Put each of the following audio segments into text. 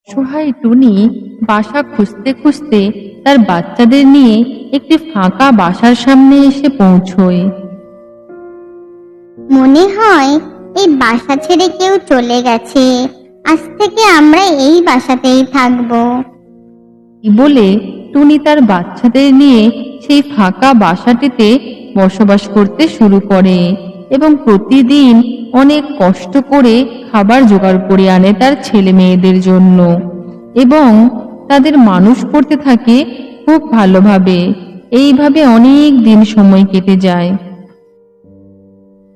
অসহায় টুনি বাসা খুঁজতে খুঁজতে তার বাচ্চাদের নিয়ে একটি ফাঁকা বাসার সামনে এসে পৌঁছয়। মনে হয় এই বাসা ছেড়ে কেউ চলে গেছে। আজ থেকে আমরা এই বাসাতেই থাকবো। এই বলে টুনি তার বাচ্চাদের নিয়ে সেই ফাঁকা বাসাটিতে বসবাস করতে শুরু করে এবং প্রতিদিন অনেক কষ্ট করে খাবার জোগাড় করে আনে তার ছেলে মেয়েদের জন্য এবং তাদের মানুষ করতে থাকে খুব ভালোভাবে। এইভাবে অনেক দিন সময় কেটে যায়।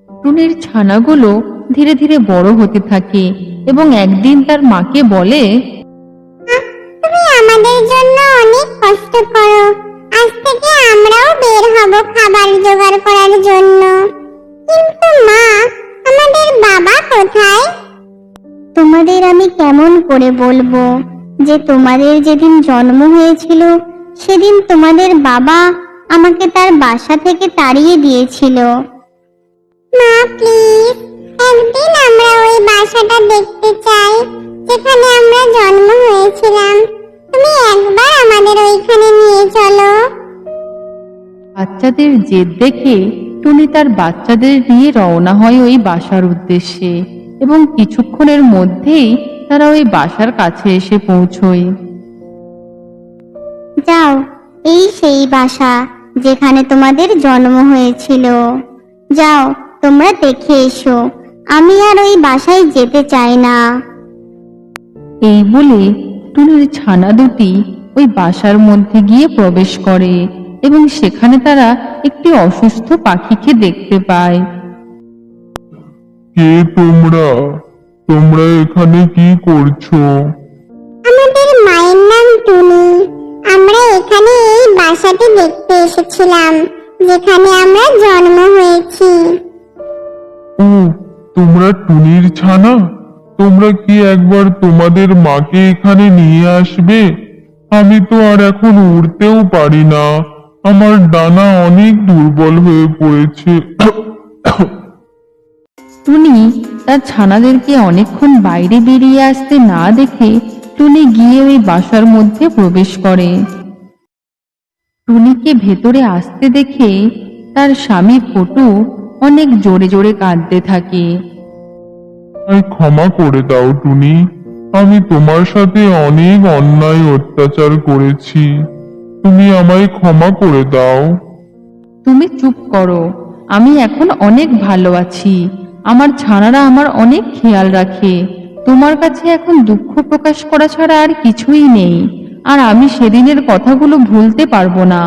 টুনির ছানাগুলো ধীরে ধীরে বড় হতে থাকে এবং একদিন তার মাকে বলে, তুমি আমাদের জন্য অনেক কষ্ট করো। আজ থেকে আমরাও বের হব খাবার জোগাড় করার জন্য। কিন্তু মা, আমাদের বাবা কোথায়? তোমাদের আমি কেমন করে বলবো যে তোমাদের যেদিন জন্ম হয়েছিল সেদিন তোমাদের বাবা আমাকে তার বাসা থেকে তাড়িয়ে দিয়েছিল। মা প্লিজ, একদিন আমরা ওই বাসাটা দেখতে চাই যেখানে আমরা জন্ম হয়েছিলাম। তুমি একবার আমাদের ওইখানে নিয়ে চলো। বাচ্চাদের জেদ দেখে টুনি তার বাচ্চাদের নিয়ে রওনা হয় ওই বাসার উদ্দেশ্যে এবং কিছুক্ষণের মধ্যেই তারা ওই বাসার কাছে এসে পৌঁছয়। যাও, এই সেই বাসা যেখানে তোমাদের জন্ম হয়েছিল। যাও, তোমরা দেখে এসো। আমি আর ওই বাসায় যেতে চাই না। এই বলে টুনির ছানা দুটি ওই বাসার মধ্যে গিয়ে প্রবেশ করে এবং সেখানে তারা একটি অসুস্থ পাখিকে দেখতে পায়। কে তোমরা? তোমরা এখানে কি করছো? আমাদের মায়ের নাম টুনি। আমরা এখানে এই বাসাটি দেখতে এসেছিলাম যেখানে আমরা জন্ম হয়েছি। ও, তোমরা টুনির ছানা? তোমরা কি একবার তোমাদের মাকে এখানে নিয়ে আসবে? আমি তো আর এখন উড়তেও পারি না। আমার ডানা অনেক দুর্বল হয়ে পড়েছে। টুনি তার ছানাদেরকে অনেকক্ষণ বাইরে বেরিয়ে আসতে না দেখে টুনি গিয়ে ওই বাসার মধ্যে প্রবেশ করে। টুনিকে ভেতরে আসতে দেখে তার স্বামী ফটু অনেক জোরে জোরে কাঁদতে থাকে। আমায় ক্ষমা করে দাও টুনি। আমি তোমার সাথে অনেক অন্যায় অত্যাচার করেছি। তুমি আমায় ক্ষমা করে দাও। তুমি চুপ করো, আমি এখন অনেক ভালো আছি। আমার ছানারা আমার অনেক খেয়াল রাখে। তোমার কাছে এখন দুঃখ প্রকাশ করা ছাড়া আর কিছুই নেই, আর আমি সেদিনের কথাগুলো ভুলতে পারবো না।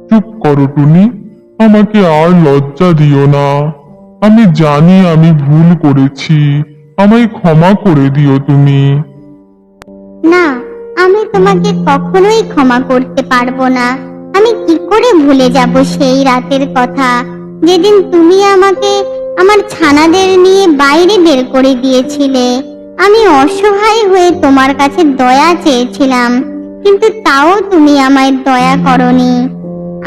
চুপ করো টুনি, আমাকে আর লজ্জা দিও না। আমি জানি আমি ভুল করেছি। আমায় ক্ষমা করে দিও তুমি। না, আমি তোমাকে কখনোই ক্ষমা করতে পারবো না। আমি কি করে ভুলে যাব সেই রাতের কথা যেদিন তুমি আমাকে আমার ছানাদের নিয়ে বাইরে বের করে দিয়েছিলে। আমি অসহায় হয়ে তোমার কাছে দয়া চেয়েছিলাম, কিন্তু তাও তুমি আমায় দয়া করনি।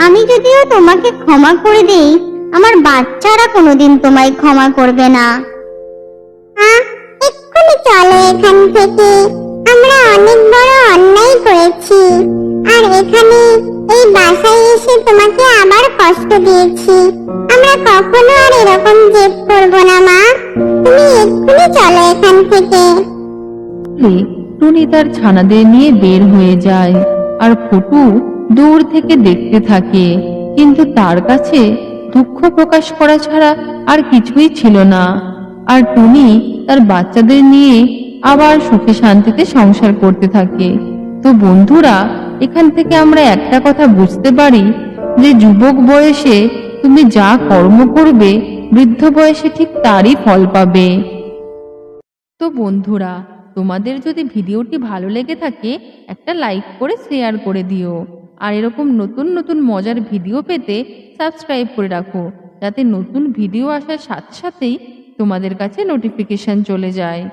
আমি যদিও তোমাকে ক্ষমা করে দেই, আমার বাচ্চারা কোনোদিন তোমায় ক্ষমা করবে না। এক্ষুনি চলো এখান থেকে। আমরা অনেক বড় অন্যায় করেছি, আর এখানে এই বাসায় এসে তোমাকে আবার কষ্ট দিয়েছি। আমরা কখনো আর এরকম জেদ করব না মা। তুমি এক্ষুনি চলো এখান থেকে। বলে টুনি তার ছানাদের নিয়ে বের হয়ে যায়, আর ফটু দূর থেকে দেখতে থাকে, কিন্তু তার কাছে দুঃখ প্রকাশ করা ছাড়া আর কিছুই ছিল না। আর টুনি তার বাচ্চাদের নিয়ে আবার সুখে শান্তিতে সংসার করতে থাকে। তো বন্ধুরা, এখান থেকে আমরা একটা কথা বুঝতে পারি যে যুবক বয়সে তুমি যা কর্ম করবে বৃদ্ধ বয়সে ঠিক তারই ফল পাবে। তো বন্ধুরা, তোমাদের যদি ভিডিওটি ভালো লেগে থাকে একটা লাইক করে শেয়ার করে দিও, আর এরকম নতুন নতুন মজার ভিডিও পেতে সাবস্ক্রাইব করে রাখো, যাতে নতুন ভিডিও আসার সাথে সাথেই তোমাদের কাছে নোটিফিকেশন চলে যায়।